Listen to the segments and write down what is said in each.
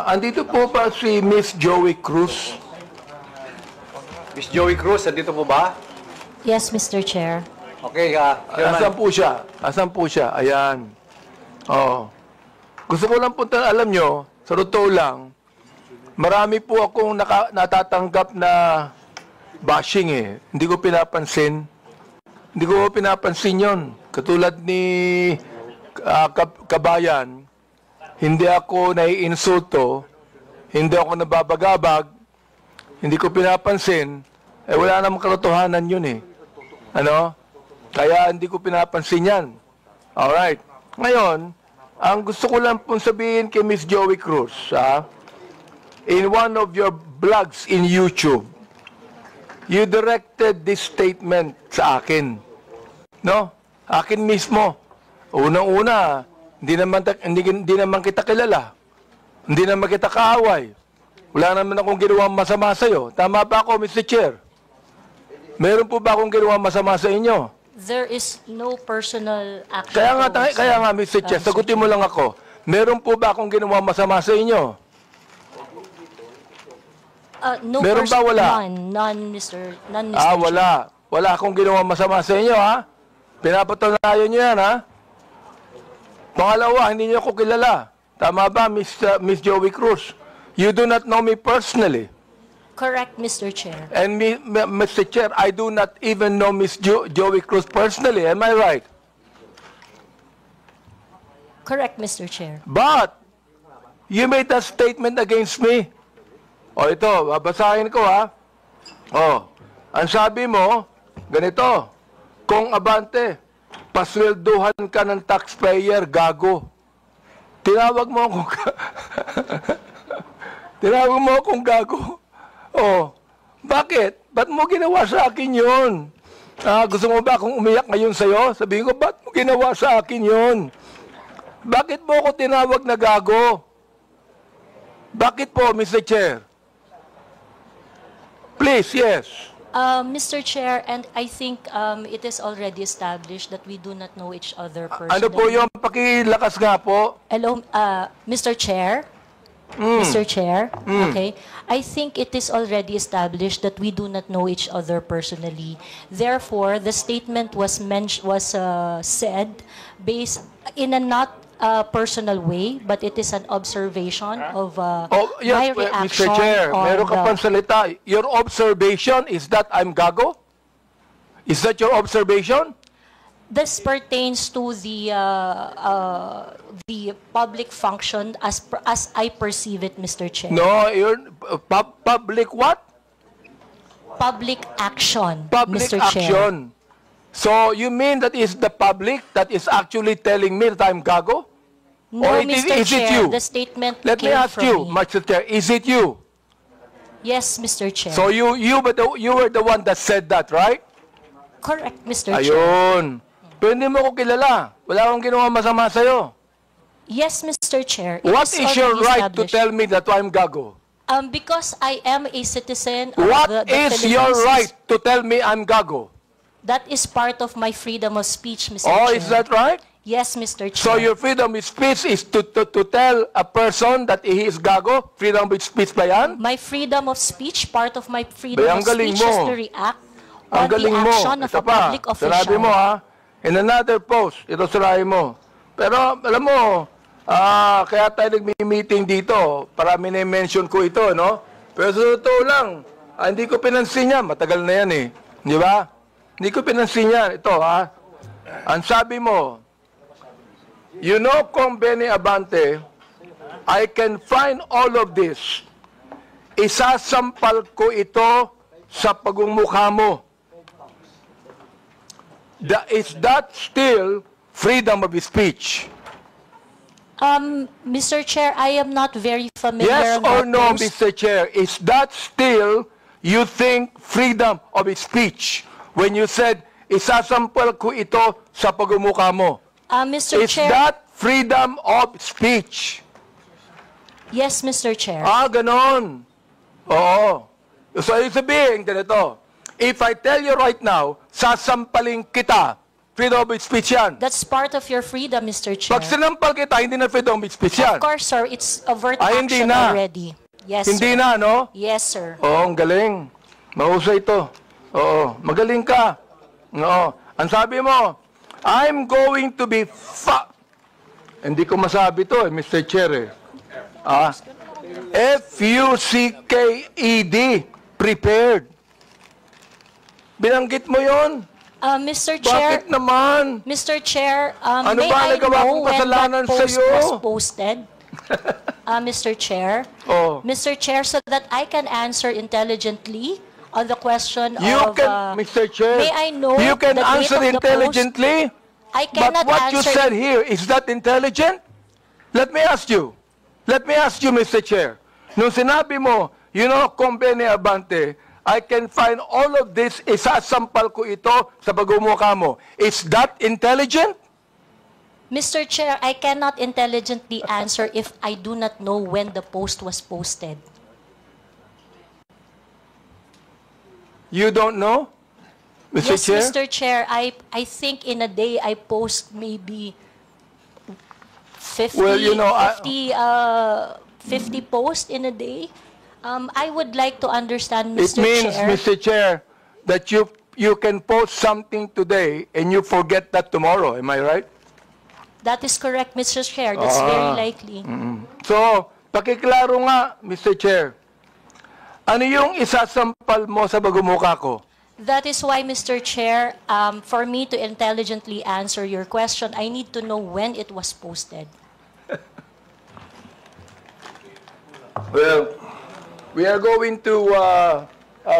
Andito po ba si Miss Joey Cruz? Miss Joey Cruz, andito po ba? Yes, Mr. Chair. Okay, Asan po siya? Asan po siya? Ayan. Oo. Gusto ko lang po alam nyo, sa totoo lang, marami po akong natatanggap na bashing eh. Hindi ko pinapansin. Hindi ko pinapansin yon. Katulad ni Kabayan, hindi ako naiinsulto, hindi ako nababagabag, hindi ko pinapansin, wala namang katotohanan yun eh. Ano? Kaya hindi ko pinapansin yan. Alright. Ngayon, ang gusto ko lang pong sabihin kay Miss Joey Cruz, in one of your blogs in YouTube, you directed this statement sa akin. No? Akin mismo. Unang-una, hindi naman kita kilala. Hindi naman kita kaaway. Wala naman akong ginawang masama sa'yo. Tama ba ako, Mr. Chair? Meron po ba akong ginawang masama sa inyo? There is no personal action. Kaya nga, Mr. Chair, sagutin mo lang ako. Meron po ba akong ginawang masama sa inyo? No meron ba wala? None, Mr. Wala. Wala akong ginawang masama sa inyo, ha? Pinapatunayan nyo yan, ha? Pangalawa, hindi nyo ako kilala. Tama ba, Miss Joey Cruz? You do not know me personally. Correct, Mr. Chair. And Mr. Chair, I do not even know Miss Joey Cruz personally. Am I right? Correct, Mr. Chair. But, you made a statement against me. O ito, babasahin ko ha. O, ang sabi mo, ganito, kung abante, paswelduhan ka ng taxpayer, gago. Tinawag mo akong tinawag mo akong gago. Oh, bakit? Ba't mo ginawa sa akin yun? Gusto mo ba akong umiyak ngayon sa'yo? Sabihin ko, ba't mo ginawa sa akin yun? Bakit mo ako tinawag na gago? Bakit po, Mr. Chair? Please, yes. Mr. Chair, and I think it is already established that we do not know each other personally. Ano po yung pakilakas nga po? Hello, Mr. Chair? Mr. Chair? Okay. I think it is already established that we do not know each other personally. Therefore, the statement was said based in a not personal way, but it is an observation of my reaction. Mr. Chair, meron ka pang salita. Your observation is that I'm gago? Is that your observation? This pertains to the public function as I perceive it, Mr. Chair. No, public what? Public action, Public Mr. action. Chair. So you mean that is the public that is actually telling me that I'm gago? No, Or Mr. is it Chair, you? the statement Let me came ask from you, me. Mr. Chair, is it you? Yes, Mr. Chair. So you were the one that said that, right? Correct, Mr. Chair. Ayun. Pero hindi mo ko kilala. Wala akong ginawa masama sa'yo. Yes, Mr. Chair. It What is your already right to established. tell me that I'm gago? Because I am a citizen of What the is Philippines. your right to tell me I'm gago? That is part of my freedom of speech, Mr. Oh, Chair. is that right? Yes, Mr. Chair. So your freedom of speech is to tell a person that he is gago? Freedom of speech ba yan? My freedom of speech, part of my freedom Ang of galing speech is mo. to react Ang on the galing mo. action of Ito a public pa, official. sinabi mo ha, in another post, ito sirahin mo. Pero alam mo, kaya tayo nagmi-meeting dito, para mini-mention ko ito, no? Pero sa totoo lang, hindi ko pinansin yan, matagal na yan eh. Di ba? Hindi ko pinansin yan. Ito ha, ang sabi mo, you know, Kong Benny Abante, I can find all of this. Isasampal ko ito sa pagmumukha mo. Is that still freedom of speech? Mr. Chair, I am not very familiar. Yes with or that no, post. Mr. Chair? Is that still, you think, freedom of speech? When you said, isasampal ko ito sa pagmumukha mo. Mr. Is Chair, that freedom of speech? yes, Mr. Chair. Ganon. Oo. So, ibig sabihin, ganito. If I tell you right now, sasampalin kita freedom of speech yan. That's part of your freedom, Mr. Chair. Pag sinampal kita, hindi na freedom of speech yan. Of course, sir. It's overt Ay, hindi action na. already. Yes, Hindi sir. na, no? Yes, sir. Oo, ang galing. Mahusay ito. Oo, magaling ka. Oo. Ang sabi mo, I'm going to be Hindi ko masabi to, Mr. Chair. F-U-C-K-E-D. Prepared. Binanggit mo yon? Mr. Chair, Bakit naman? Mr. Chair, Ano may ba I nagawa know kong when kasalanan that post sa'yo? was posted? Mr. Chair? Oh. Mr. Chair, so that I can answer intelligently on the question You of... can, Mr. Chair, may I know you can the date answer of the intelligently, I but cannot what you answer... said here, is that intelligent? Let me ask you, Mr. Chair. Nung sinabi mo, Conbene Abante, I can find all of this, isasampal ko ito sa pagmumukha mo. Is that intelligent? Mr. Chair, I cannot intelligently answer if I do not know when the post was posted. You don't know, Mr. Yes, Chair? Mr. Chair, I think in a day I post maybe 50, Well, 50 posts in a day. I would like to understand, It Mr. means, Chair. Mr. Chair, that you can post something today and you forget that tomorrow. Am I right? That is correct, Mr. Chair. That's very likely. So, pakiklaro nga, Mr. Chair. Ano yung isasampal mo sa pagmumukha ko? That is why, Mr. Chair, for me to intelligently answer your question, I need to know when it was posted. Well, we are going to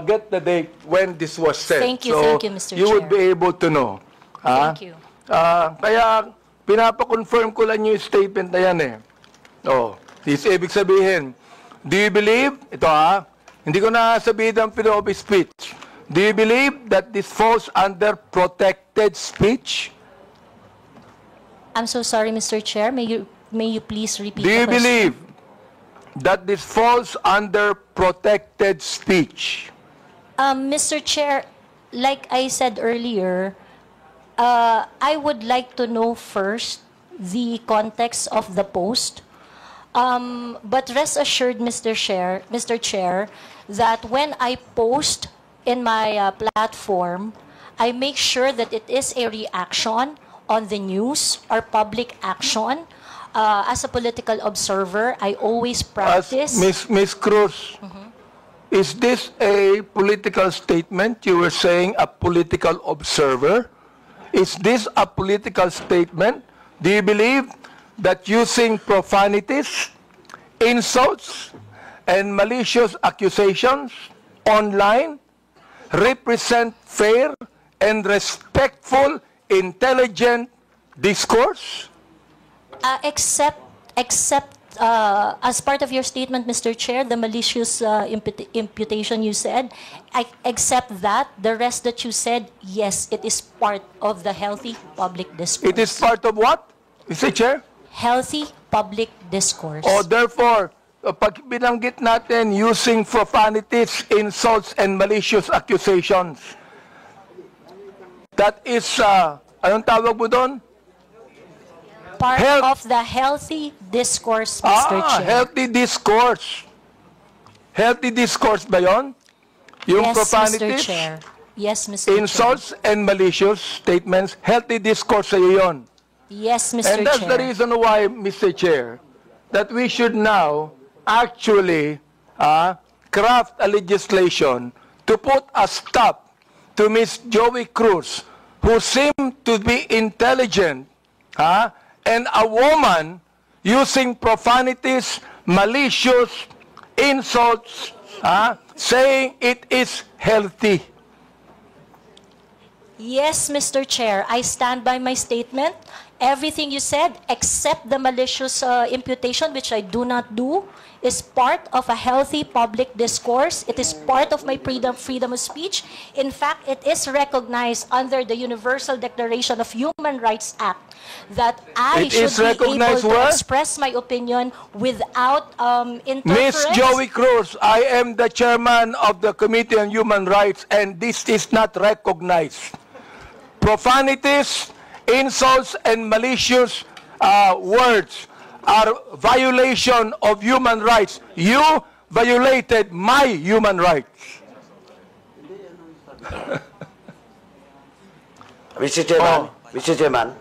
get the date when this was said. Thank you, Mr. You would Chair. be able to know. Thank you. Kaya, pinapakonfirm ko lang yung statement na yan eh. Ibig sabihin, do you believe, hindi ko na sabihin ang freedom of speech. Do you believe that this falls under protected speech? I'm so sorry, Mr. Chair. May you please repeat Do the you question? believe that this falls under protected speech? Mr. Chair, like I said earlier, I would like to know first the context of the post. But rest assured, Mr. Chair, that when I post in my platform, I make sure that it is a reaction on the news or public action. As a political observer, I always practice... Ms. Cruz, is this a political statement? You were saying a political observer. Is this a political statement? Do you believe that using profanities, insults, and malicious accusations online represent fair and respectful, intelligent discourse? Except as part of your statement, Mr. Chair, the malicious imputation you said, I accept that. The rest that you said, yes, it is part of the healthy public discourse. It is part of what, Mr. Chair? Healthy public discourse. Therefore, pag binanggit natin using profanities, insults, and malicious accusations, that is, anong tawag mo doon? Part of the healthy discourse, Mr. Chair. Healthy discourse. Healthy discourse ba yun? Yung Yes, Mr. profanities, Chair. Yes, Mr. insults, and malicious statements, healthy discourse sa'yo yun. Chair. Yes, Mr. And that's Chair. the reason why, Mr. Chair, that we should now actually craft a legislation to put a stop to Ms. Joey Cruz, who seemed to be intelligent, and a woman using profanities, malicious insults, saying it is healthy. Yes, Mr. Chair, I stand by my statement. Everything you said, except the malicious imputation, which I do not do, is part of a healthy public discourse. It is part of my freedom of speech. In fact, it is recognized under the Universal Declaration of Human Rights Act that I It is should be able recognized to where? express my opinion without Ms. interference. Joey Cruz, I am the chairman of the Committee on Human Rights, and this is not recognized. profanities, insults, and malicious words are violation of human rights. You violated my human rights. Mr. Chairman, Mr. Chairman,